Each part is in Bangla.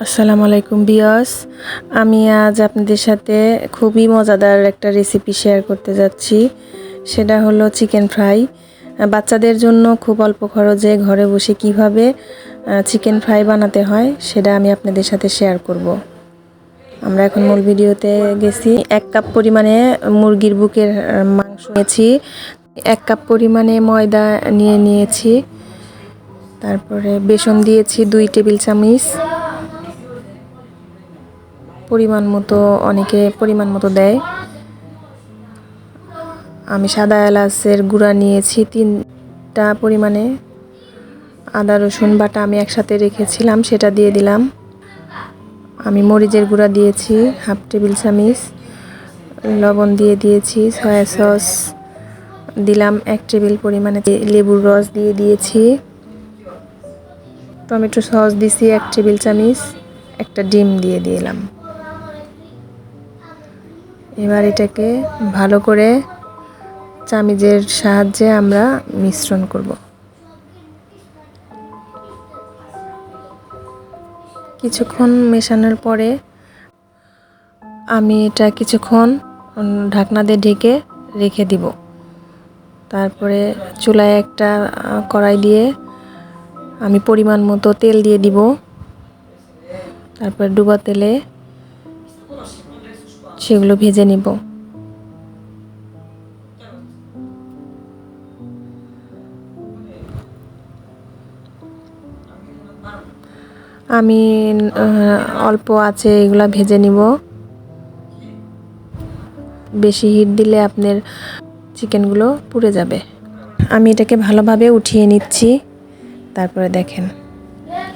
আসসালামু আলাইকুম ভিউয়ার্স। আমি আজ আপনাদের সাথে খুবই মজাদার একটা রেসিপি শেয়ার করতে যাচ্ছি। সেটা হলো চিকেন ফ্রাই। বাচ্চাদের জন্য খুব অল্প খরচে ঘরে বসে কিভাবে চিকেন ফ্রাই বানাতে হয় সেটা আমি আপনাদের সাথে শেয়ার করব। আমরা এখন মূল ভিডিওতে গেছি। 1 কাপ পরিমাণে মুরগির বুকের মাংস নিয়েছি। 1 কাপ পরিমাণে ময়দা নিয়েছি। তারপরে বেসন দিয়েছি 2 টেবিল চামচ। পরিমাণ মতো, অনেকে পরিমাণ মতো দেয়। আমি সাদা এলাচের গুঁড়া নিয়েছি 3টা পরিমাণে। আদা রসুন বাটা আমি একসাথে রেখেছিলাম, সেটা দিয়ে দিলাম। আমি মরিচের গুঁড়া দিয়েছি 1/2 টেবিল চামচ। লবণ দিয়ে দিয়েছি। সয়া সস দিলাম 1 টেবিল পরিমাণে। লেবুর রস দিয়ে দিয়েছি। টমেটো সস দিয়েছি 1 টেবিল চামচ। একটা ডিম দিয়ে দিলাম। এবার এটাকে ভালো করে চামিচের সাহায্যে আমরা মিশ্রণ করব। কিছুক্ষণ মেশানোর পরে আমি এটা কিছুক্ষণ ঢাকনা দিয়ে ঢেকে রেখে দিব। তারপরে চুলায় একটা কড়াই দিয়ে আমি পরিমাণ মতো তেল দিয়ে দিব। তারপর ডুবা তেলে সেগুলো ভেজে নিব। আমি অল্প আছে এগুলা ভেজে নিব। বেশি হিট দিলে আপনার চিকেনগুলো পুড়ে যাবে। আমি এটাকে ভালোভাবে উঠিয়ে নিচ্ছি। তারপরে দেখেন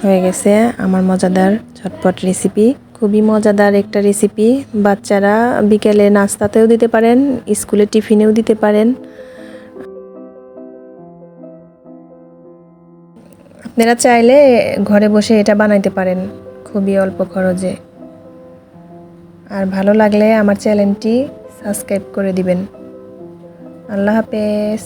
হয়ে গেছে আমার মজাদার ঝটপট রেসিপি। খুবই মজাদার একটা রেসিপি। বাচ্চারা বিকেলে নাস্তাতেও দিতে পারেন, স্কুলে টিফিনেও দিতে পারেন। আপনারা চাইলে ঘরে বসে এটা বানাইতে পারেন খুবই অল্প খরচে। আর ভালো লাগলে আমার চ্যানেলটি সাবস্ক্রাইব করে দিবেন। আল্লাহ হাফেজ।